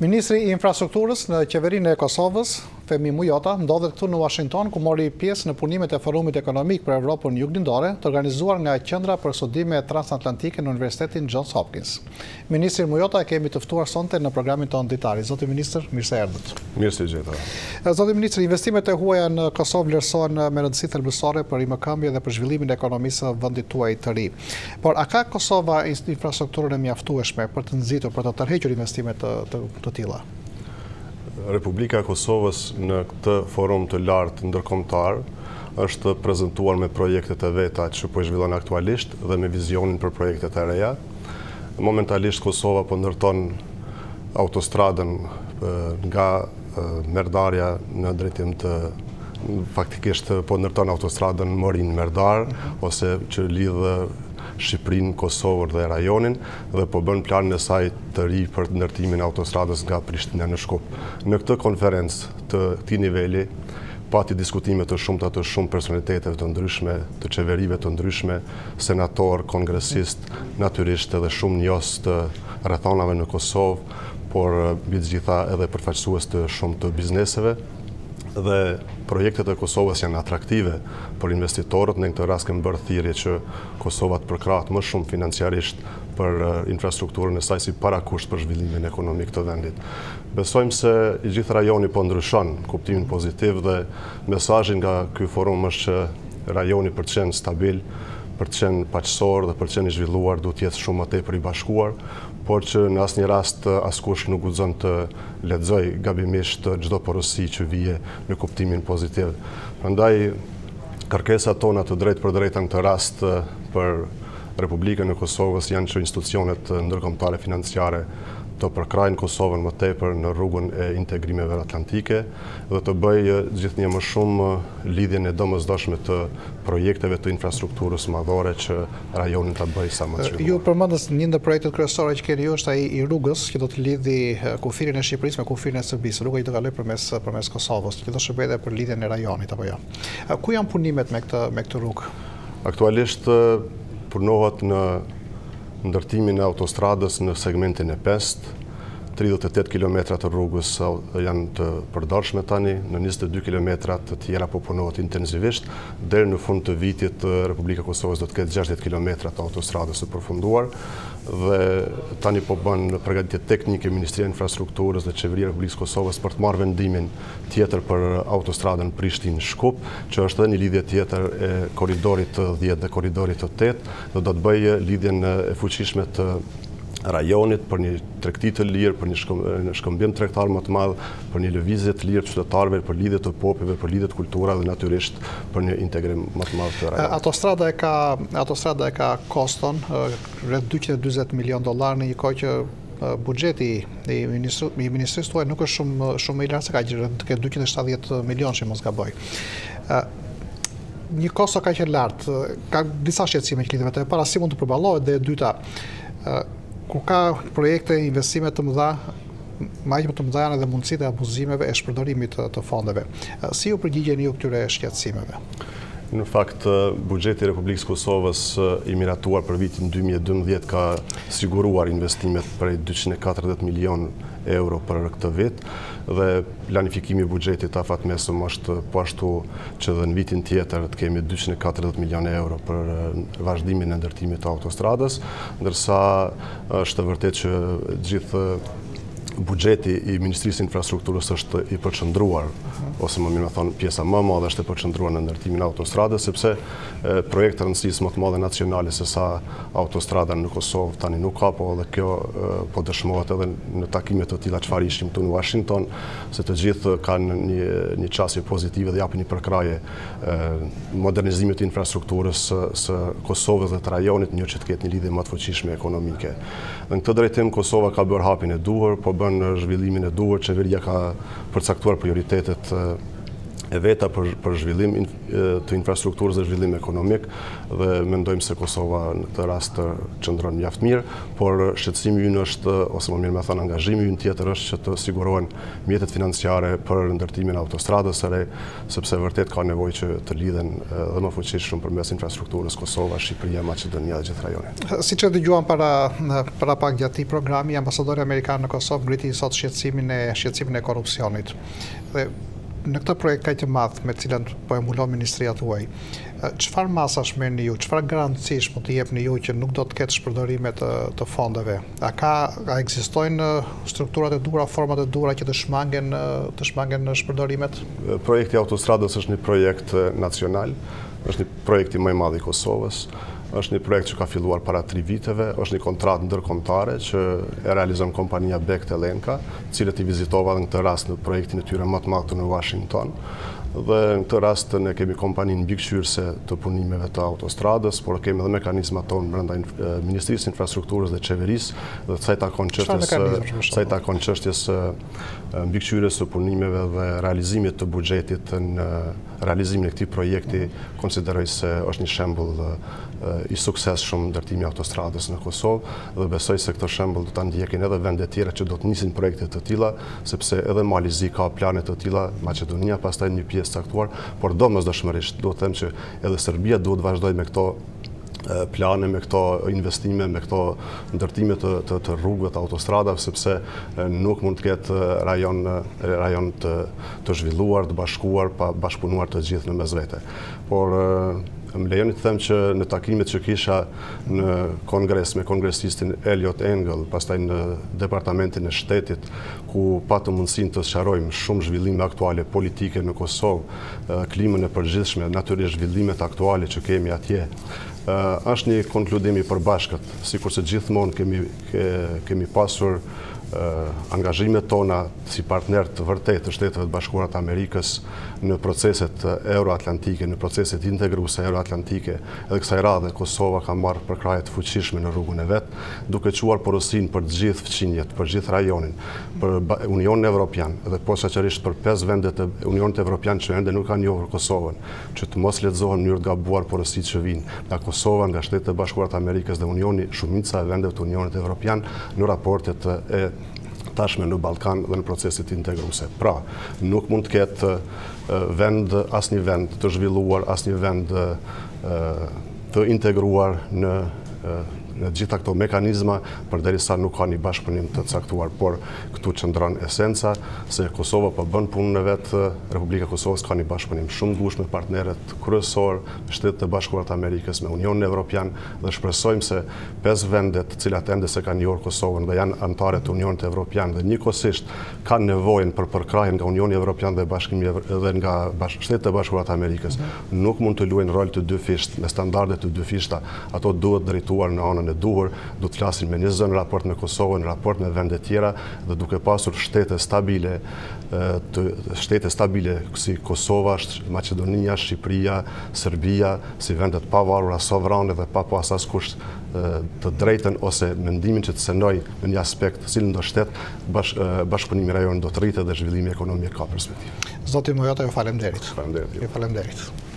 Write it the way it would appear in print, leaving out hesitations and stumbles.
Ministri i Infrastrukturës në qeverinë e Kosovës, Fehmi Mujota, ndodhet këtu në Washington, ku mori pjesë në punimet e Forumit Ekonomik për Evropën Juglindore, të organizuar nga Qendra për Studime Transatlantike në Universitetin Johns Hopkins. Ministri Mujota e kemi të ftuar sonte në programin tonë ditari. Zoti Ministër, mirë se erdhët. Mirë se gjeta. Zoti Ministër, investimet e huaja në Kosovë vlerësohen me rëndësi thelbësore për rimëkëmbje dhe për zhvillimin e ekonomisë së vendit tuaj të ri. Por a ka Kosova infrastrukturën e mjaftueshme për të nxitur, për të tërhequr investime të tilla? Republika e Kosovës në këtë forum të lartë ndërkombëtar është prezantuar me projektet e veta që po zhvillohen aktualisht dhe me vizionin për projektet e reja. Momentalisht Kosova po ndërton autostradën nga Merdarja në drejtim të faktikisht po ndërton autostradën Morin-Merdar ose që lidh Shqipërinë, Kosovën dhe rajonin dhe po bën planin e saj të ri për ndërtimin e autostradës nga Prishtina në Shkup. Në këtë konferencë të këtij niveli pati diskutime të shumta të shumë personaliteteve të ndryshme, të qeverive të ndryshme, senator, kongresist, natyrisht edhe shumë njohës të rrethonave në Kosovë, por mbi të gjitha edhe përfaqësues të shumë të bizneseve. Dhe projektet e Kosovës janë atraktive për investitorët, në këtë rast kemi bërë thirrje që Kosova të përkrahet më shumë financiarisht për infrastrukturën e saj si parakusht për zhvillimin ekonomik të vendit. Besojmë se i gjithë rajoni po ndryshon kuptimin pozitiv dhe mesazhi nga ky forum është që rajoni për të qenë stabil, për të qenë paqësor dhe për të qenë i zhvilluar duhet të jetë shumë më tepër i bashkuar, por që në asnjë rast askush nuk guxon të lexoj gabimisht çdo porosi që vije në kuptimin pozitiv. Prandaj kërkesat tona të drejtë për drejtë në këtë rast për Republikën e Kosovës janë që institucionet ndërkombëtare financiare të përkrajnë Kosovën më tepër në rrugën e integrimeve atlantike dhe të bëjë gjithnjë më shumë lidhjen e domosdoshme të projekteve të infrastrukturës madhore që rajonin ta bëjë sa më të zhvilluar. Ju përmendës një ndër projektet kryesore që keni ju është ai i rrugës që do të lidhi kufirin e Shqipërisë me kufirin e Serbisë. Rruga i do kaloj përmes Kosovës, që do shërbejë edhe për lidhjen e rajonit apo jo. Ku janë punimet me këtë rrugë? Aktualisht punohet në ndërtimin e autostradës në segmentin e 5, 38 km të rrugës janë të përdorshme tani, në 22 km të tjera po punohet intensivisht, deri në fund të vitit Republika e Kosovës do të ketë 60 km të autostradës së përfunduar dhe tani po bën përgatitje teknike Ministria e Infrastrukturës dhe Qeveria e Republikës së Kosovës për të marrë vendimin tjetër për autostradën Prishtinë-Shkup, që është edhe një lidhje tjetër e korridorit të 10 dhe korridorit të 8, dhe do të bëjë lidhjen e fuqishme të rajonit për një tregti të lirë, për një shkëmbim tregtar më të madh, për një lëvizje të lirë të qytetarëve, për lidhje të popujve, për lidhje të kultura dhe natyrisht për një integrim më të madh të rajonit. Autostrada e ka koston rreth $240 milion në një kohë që buxheti i ministrisë tuaj nuk është shumë i lartë se kaq, të ketë 270 milion që mos gaboj. Një kosto kaq e lartë, ka disa shqetësime që lidhen me të. Para si mund të përballohet dhe e dyta, kur ka projekte, investime të mëdha, më të mëdha janë edhe mundësitë e abuzimeve e shpërdorimit të fondeve. Si ju përgjigjeni ju këtyre shqetësimeve? Në fakt, buxheti i Republikës Kosovës i miratuar për vitin 2012 ka siguruar investimet për 240 milion euro për këtë vit dhe planifikimi i buxhetit afatmesëm është po ashtu që dhe në vitin tjetër të kemi 240 milion euro për vazhdimin e ndërtimit të autostradës, ndërsa është vërtet që gjithë buxheti i Ministrisë Infrastrukturës është i përqendruar, ose më mirë me thonë pjesa më e madhe është e përqendruar në ndërtimin e autostradës, sepse projekte rëndësisë më të mëdha nacionale se sa autostrada në Kosovë tani nuk ka, po edhe kjo po dëshmohet edhe në takime të tilla çfarë ishim këtu në Washington, se të gjithë kanë një çështje pozitive dhe japin një përkraje modernizimit të infrastrukturës së Kosovës dhe të rajonit, një që të ketë një lidhje më të fuqishme ekonomike. Dhe në këtë drejtim Kosova ka bërë hapin e duhur, po bën zhvillimin e duhur, qeveria ka përcaktuar prioritetet e veta për zhvillim të infrastrukturës dhe zhvillim ekonomik, dhe mendojmë se Kosova në këtë rast të qëndron mjaft mirë, por shqetësimi ynë është, ose më mirë me thënë, angazhimi ynë tjetër është që të sigurohen mjetet financiare për ndërtimin e autostradës së re, sepse vërtet ka nevojë që të lidhen dhe më fuqishëm përmes infrastrukturës Kosova, Shqipëria, Maqedonia dhe gjithë rajonin. Siç e dëgjuam para pak gjatë këtij programi, ambasadori amerikan në Kosovë ngriti sot shqetësimin e korrupsionit. Dhe në këtë projekt kaq të madh me të cilën po e mbulon ministria tuaj, çfarë masash merrni ju, çfarë garancish mund të jepni ju që nuk do të ketë shpërdorime të fondeve? A ekzistojnë strukturat e duhura, format e duhura që të shmangen shpërdorimet? Projekti i autostradës është një projekt nacional, është një projekt i më i madh i Kosovës. Është një projekt që ka filluar para 3 viteve, është një kontratë ndërkombëtare që e realizon kompania Bekt Elenka, cilët i vizitova në këtë rast në projektin e tyre më të madh në Washington. Dhe në këtë rast ne kemi kompaninë mbikëqyrëse të punimeve të autostradës, por kemi edhe mekanizmat tonë brenda Ministrisë Infrastrukturës dhe Qeverisë, dhe sa i takon çështjes mbikëqyrjes së punimeve dhe realizimit të buxhetit në realizimin e këtij projekti, konsideroj se është një shembull i suksesshëm ndërtimi i autostradës në Kosovë, dhe besoj se këtë shembull do ta ndjekin edhe vendet tjera që do të nisin projekte të tilla, sepse edhe Mali Zi ka plane të tilla, Maqedonia pastaj një pjesë caktuar, por domosdoshmërisht do të them që edhe Serbia duhet vazhdojë me këto plane, me këto investime, me këto ndërtime të rrugëve, të autostradave, sepse nuk mund të ketë rajon të zhvilluar, të bashkuar, pa bashkëpunuar të gjithë në mes vete. Por më lejoni të them që në takimet që kisha në kongres me kongresistin Elliot Engel, pastaj në departamentin e shtetit, ku patëm mundësinë të sqarojmë shumë zhvillime aktuale politike në Kosovë, klimën e përgjithshme, natyrisht zhvillimet aktuale që kemi atje, është një konkludim i përbashkët, sikurse gjithmonë kemi pasur angazhimet tona si partner të vërtet të Shteteve të Bashkuara të Amerikës në proceset euroatlantike, në proceset integruese euroatlantike, edhe kësaj radhe Kosova ka marrë përkraje të fuqishme në rrugën e vet, duke çuar porosinë për të gjithë fqinjet, për gjithë rajonin, për Unionin Evropian dhe posaçërisht për 5 vendet e Unionit Evropian që ende nuk kanë njohur Kosovën, që të mos lexohen në mënyrë të gabuar porositë që vijnë nga Kosova, nga Shtetet e Bashkuara të Amerikës dhe Unioni, shumica e vendeve të Unionit Evropian në raportet e tashme në Ballkan dhe në proceset integruese. Pra, nuk mund të ketë asnjë vend të zhvilluar, asnjë vend të integruar në gjitha këto mekanizma, përderisa nuk ka një bashkëpunim të caktuar, por këtu qëndron esenca se Kosova po bën punën e vet, Republika e Kosovës ka një bashkëpunim shumë ngushtë me partnerët kryesor, me Shtetet e Bashkuara të Amerikës, me Unionin Evropian, dhe shpresojmë se 5 vendet të cilat ende se kanë njohur Kosovën dhe janë anëtare të Unionit Evropian dhe njëkohësisht kanë nevojën për përkrahjen nga Unioni Evropian dhe Bashkimi dhe nga Shtetet e Bashkuara të Amerikës, nuk mund të luajnë rol të dy fisht me standarde të dy fishta. Ato duhet drejtuar në anën e duhur, do të flasin me një zë në raport me Kosovën, në raport me vendet tjera, dhe duke pasur shtete stabile si Kosova, Maqedonia, Shqipëria, Serbia, si vendet pavarura, sovrane dhe pa pas askush të drejtën ose mendimin që të senoj në një aspekt cilën do shtet, bashkëpunimi rajon do të rritet dhe zhvillimi ekonomik ka perspektivë. Zoti Mojota, ju faleminderit. Faleminderit. Ju faleminderit.